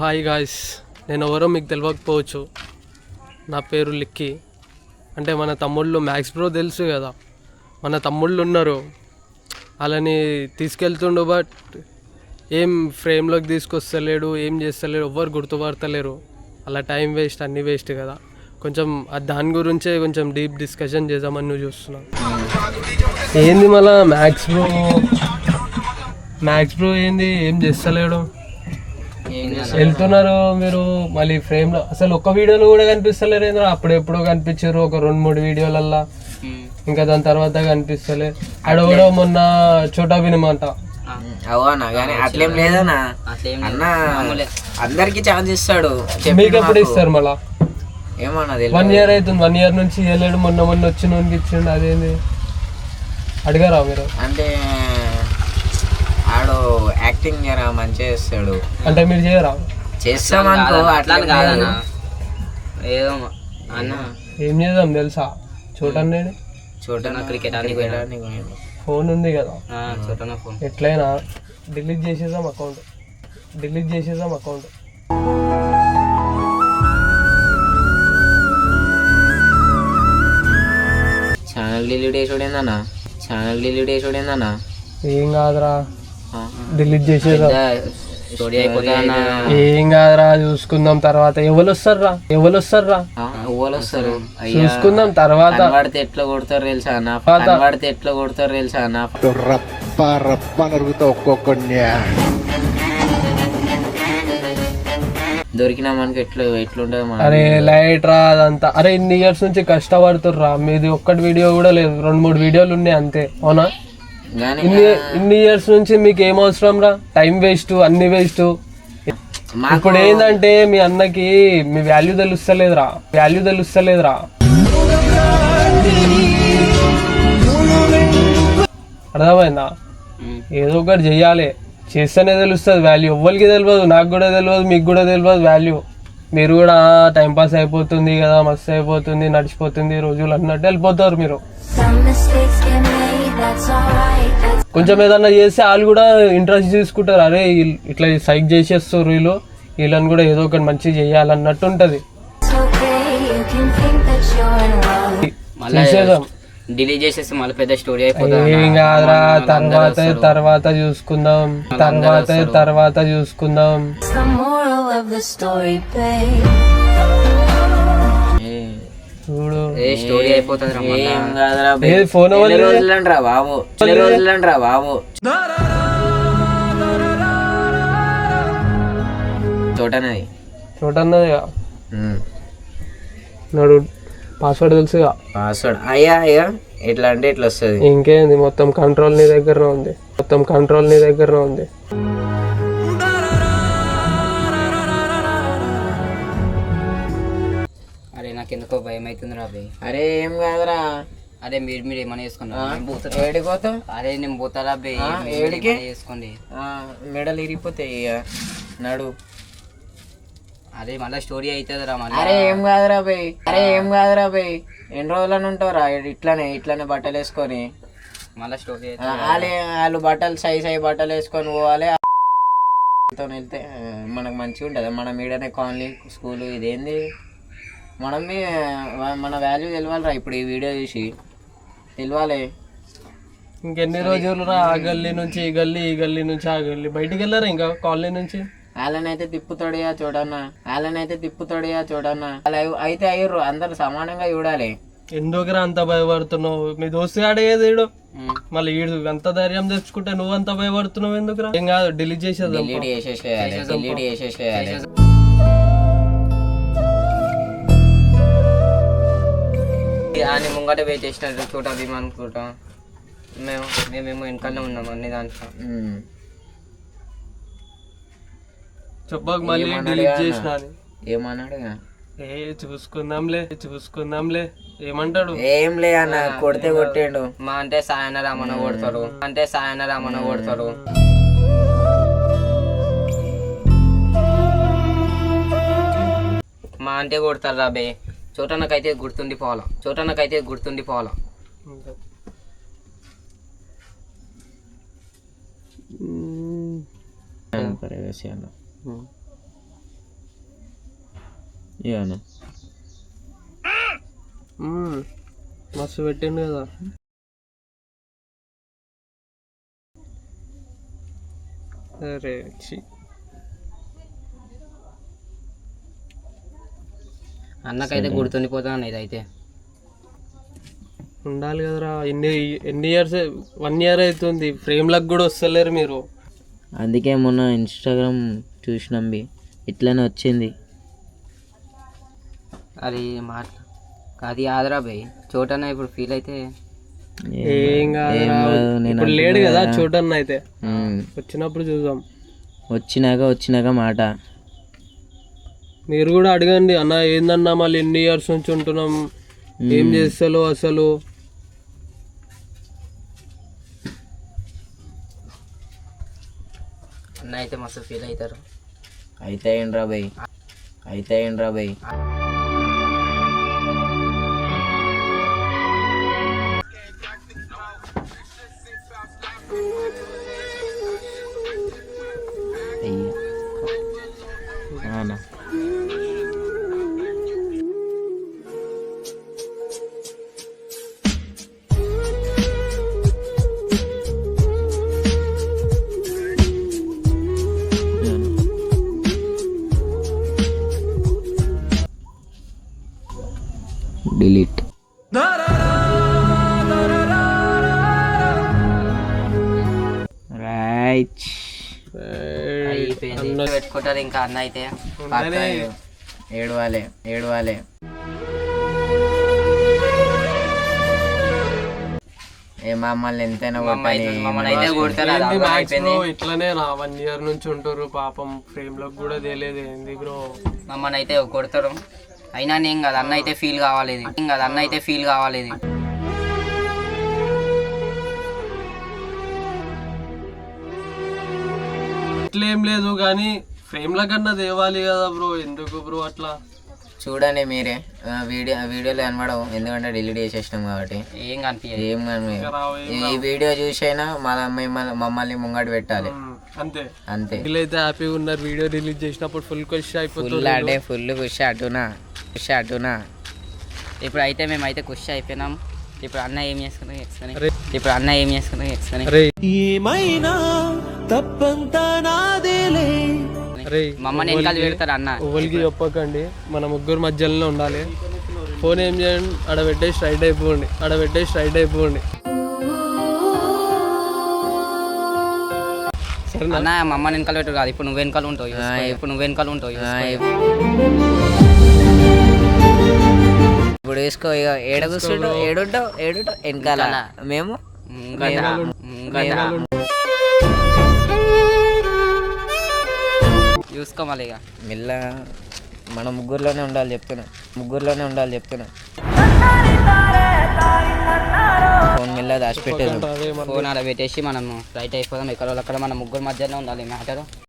Hi guys, నేను ఎవరో మీకు తెలియకపోవచ్చు. నా పేరు లిక్కీ. అంటే మన తమ్ముళ్ళు మ్యాక్స్ బ్రో తెలుసు కదా, మన తమ్ముళ్ళు ఉన్నారు. వాళ్ళని తీసుకెళ్తుండు, బట్ ఏం ఫ్రేమ్లోకి తీసుకొస్తలేడు, ఏం చేస్తలేడు, ఎవ్వరు గుర్తుపడతలేరు. అలా టైం వేస్ట్, అన్నీ వేస్ట్ కదా. కొంచెం దాని గురించే కొంచెం డీప్ డిస్కషన్ చేద్దామని నువ్వు చూస్తున్నావు. ఏంది మళ్ళా మ్యాక్స్ బ్రో ఏంది, ఏం చేస్తలేడు. వెళ్తున్నారు మీరు మళ్ళీ ఫ్రేమ్లో, అసలు ఒక్క వీడియోలో కూడా కనిపిస్తలేరు ఏంద్రా. అప్పుడెప్పుడో కనిపించారు ఒక 2-3 వీడియోలల్లా, ఇంకా దాని తర్వాత కనిపిస్తలే. ఆడ కూడా మొన్న చోటా వినమాట. అవునా, కానీ అట్లేం లేదన్నా. అన్న అందరికి ఛాన్స్ ఇస్తాడు. మీకు ఎప్పుడు ఇస్తారు మళ్ళా? ఏమన్నా 1 year అవుతుంది. 1 year నుంచి వెళ్ళాడు. మొన్న వచ్చిన ఇచ్చిండు. అదేంది అడిగారా మీరు? అంటే ఆడు యాక్టింగ్ చేయరా మంచిగా చేస్తాడు. అంటే మీరు చేయరా? చేస్తామనుకో, అట్లా కాదన్నా. ఏదో అన్న ఏం చేద్దాం తెలుసా, చూడండి చూడన్నా క్రికెట్ ఆడి ఫోన్ ఉంది కదా, ఫోన్ ఎట్లయినా డిలీట్ చేసేద్దాం అకౌంట్. Channel delete చేసుడేందన్నా. ఏం కాదురా, డిలీట్ చేసేద్దాం. స్టోరీ అయిపోతా. ఏం కాదురా, చూసుకుందాం తర్వాత. ఎవరు వస్తారా చూసుకుందాం తర్వాత. పడితే ఎట్లా కొడతారు తెలుసా అన్న, దొరికినా మనకి ఎట్లుంటది. అరే లైట్ రా అదంతా. అరే ఇన్ని ఇయర్స్ నుంచి కష్టపడుతుర్రా, మీది ఒక్కటి వీడియో కూడా లేదు, 2-3 వీడియోలు ఉన్నాయి అంతే. అవునా? ఇన్ని ఇయర్స్ నుంచి మీకు ఏం అవసరం రా, టైం వేస్ట్, అన్ని వేస్ట్. ఇప్పుడు ఏంటంటే మీ అన్నకి మీ వాల్యూ తెలుస్తలేదురా. అర్థమైందా? ఏదో ఒకటి చెయ్యాలి, చేస్తేనే తెలుస్తుంది వాల్యూ. ఎవ్వరికి తెలియదు, నాకు కూడా తెలియదు, మీకు కూడా తెలియదు వాల్యూ. మీరు కూడా టైంపాస్ అయిపోతుంది కదా, మస్తు అయిపోతుంది, నడిచిపోతుంది రోజులు అన్నట్టు వెళ్ళిపోతారు మీరు. కొంచెం ఏదన్నా చేస్తే వాళ్ళు కూడా ఇంట్రెస్ట్ తీసుకుంటారు. అరే ఇట్లా సైక్ చేసేస్తారు వీళ్ళని కూడా ఏదో ఒకటి మంచిగా చేయాలన్నట్టు ఉంటది. డిలీట్ చేసేస్తే మళ్ళీ పెద్ద స్టోరీ అయిపోతుంది. ఏం కాదురా, తర్వాత చూసుకుందాం. చూడు స్టోరీ అయిపోతుంది. ఫోన్ రోజులంట్రా బాబు. చూడన్నది నడు. పాస్వర్డ్ తెలుసుగా? పాస్వర్డ్ అయ్యా ఎట్లా అంటే ఎట్లా వస్తుంది? ఇంకేంది, మొత్తం కంట్రోల్ నీ దగ్గరనే ఉంది. అరే నాకు ఎందుకో భయం అవుతుంది రా బే. అరే ఏం కాదురా. అరే మీరు ఏమైనా చేసుకున్నా? ఏడిపోతావు? అరే నేను పోతారా బే. ఏడికి చేసుకోండి, మెడలు ఇరిగిపోతాయి ఇక. నడు. అరే మళ్ళీ స్టోరీ అవుతుంది రా. అరే ఏం కాదురా బై. ఎన్ని రోజులని ఉంటావురా ఇట్లానే బట్టలు వేసుకొని? మళ్ళీ స్టోరీ వాళ్ళు బట్టలు సైజ్ బట్టలు వేసుకొని పోవాలి. వెళ్తే మనకు మంచిగా ఉంటుంది. మనం ఈడనే కాలనీ స్కూల్ ఇదేంది, మన వాల్యూ తెలియాలిరా. ఇప్పుడు ఈ వీడియో చూసి తెలియాలి. ఇంకెన్ని రోజులు రా, ఆ గల్లీ నుంచి ఈ గల్లీ, ఈ గల్లీ నుంచి ఆ గల్లీ, బయటికి వెళ్ళారా ఇంకా కాలనీ నుంచి? వాళ్ళనైతే తిప్పుతాడియా చూడన్నా. అలా అయితే అయ్యారు, అందరు సమానంగా చూడాలి. ఎందుకురా అంత భయపడుతున్నావు? మీ దోస్తు ఆడేది ఈడు, మళ్ళీ ఈడు అంత ధైర్యం తెచ్చుకుంటే నువ్వు అంత భయపడుతున్నావు ఎందుకురా? ఏం కాదు, డిలీట్ చేసేది. అని ముంగట పోయి చేసినట్టు చోటా భీమా అనుకుంటాం. మేమేమో వెనకాలనే ఉన్నాం అన్ని దాంట్లో. చెప్పక మళ్ళీ డిలీట్ చేసిన. ఏమన్నాడు? చూసుకుందాంలే ఏమంటాడు? ఏం లే అన్న, కొడితే కొట్టిండు. మా అంటే సాయన రామన్న కొడతారు. మా అంటే కొడతారు రా బే. చోటనకైతే గుర్తుండిపోవాలా. ఇవన్నా మస్తు పెట్టిండు కదా. అరే ఛీ. అన్నకైతే గుర్తుండిపోతాను ఇదైతే. ఉండాలి కదరా, ఎన్ని ఇయర్స్, 1 year అవుతుంది, ఫ్రేమ్లకు కూడా వస్తలేరు మీరు. అందుకే మొన్న ఇన్స్టాగ్రామ్ చూసినాం ఇట్లనే వచ్చింది. అది మాట అది ఆదరా భయ్, చోటన ఇప్పుడు ఫీల్ అయితే ఏం కాదురా, ఇప్పుడు లేడు కదా చోటన్న, అయితే వచ్చినప్పుడు చూద్దాం. వచ్చినాక మాట మీరు కూడా అడగండి, అన్న ఏందన్నా మళ్ళీ ఎన్ని ఇయర్స్ నుంచి ఉంటున్నాం, ఏం చేస్తాలో అసలు. అన్న అయితే మస్తు ఫీల్ అవుతారు. అయితే ఏంట్రా భయ్. అయ్యా డిలీట్. రైట్ పెట్టుకుంటారు ఇంకా. అన్న అయితే ఏడవాలే. ఏ మమ్మల్ని ఎంతైనా ఇట్లనే నా 1 year నుంచి ఉంటారు పాపం, ఫ్రేమ్ లో కూడా తెలియదు ఏంది బ్రో. మమ్మల్ని అయితే కొడతారు, అయినా నేను కదా అన్న అయితే ఫీల్ కావాలి. ఇట్లేం లేదు కానీ ఫ్రేమ్ ల కన్నా తేవాలి కదా బ్రో, ఎందుకు బ్రో అట్లా. చూడండి మీరే వీడియోలో కనబడవు, ఎందుకంటే డిలీట్ చేసేసినాం కాబట్టి ఏం కనిపించదు. ఈ వీడియో చూసైనా మమ్మల్ని ముంగట పెట్టాలి, అంతే. వీళ్ళైతే హ్యాపీగా ఉన్నారు, వీడియో రిలీజ్ చేసినప్పుడు ఫుల్ ఖుషి అయిపోతుంది. అంటే ఫుల్ ఖుషి అటునా. ఇప్పుడు అయితే మేమైతే ఖుషి అయిపోయినాం. ఇప్పుడు అన్న ఏం చేసుకున్నా ఏమైనా తప్పంతా నాదేలే. మమ్మల్ని వెనకాల పెడతారు అన్న, ఎవరికి చెప్పకండి, మన ముగ్గురు మధ్యలోనే ఉండాలి. ఫోన్ ఏం చేయండి, ఆడబెట్టే స్ట్రైట్ అయిపోండి. అన్న మమ్మల్ని వెనకాల పెట్టు కాదు, ఇప్పుడు నువ్వు వెనకాల ఉంటావు. ఇప్పుడు వేసుకో ఇక, ఏడు వెనకాల మేము చూసుకోవాలి ఇక మెల్ల. మన ముగ్గురులోనే ఉండాలి చెప్తున్నా. ఫోన్ మెల్ల దాచిపెట్టేది, ఫోన్ అలా పెట్టేసి మనం రైట్ అయిపోదాం. ఎక్కడ మన ముగ్గురు మధ్యలో ఉండాలి మ్యాటర్.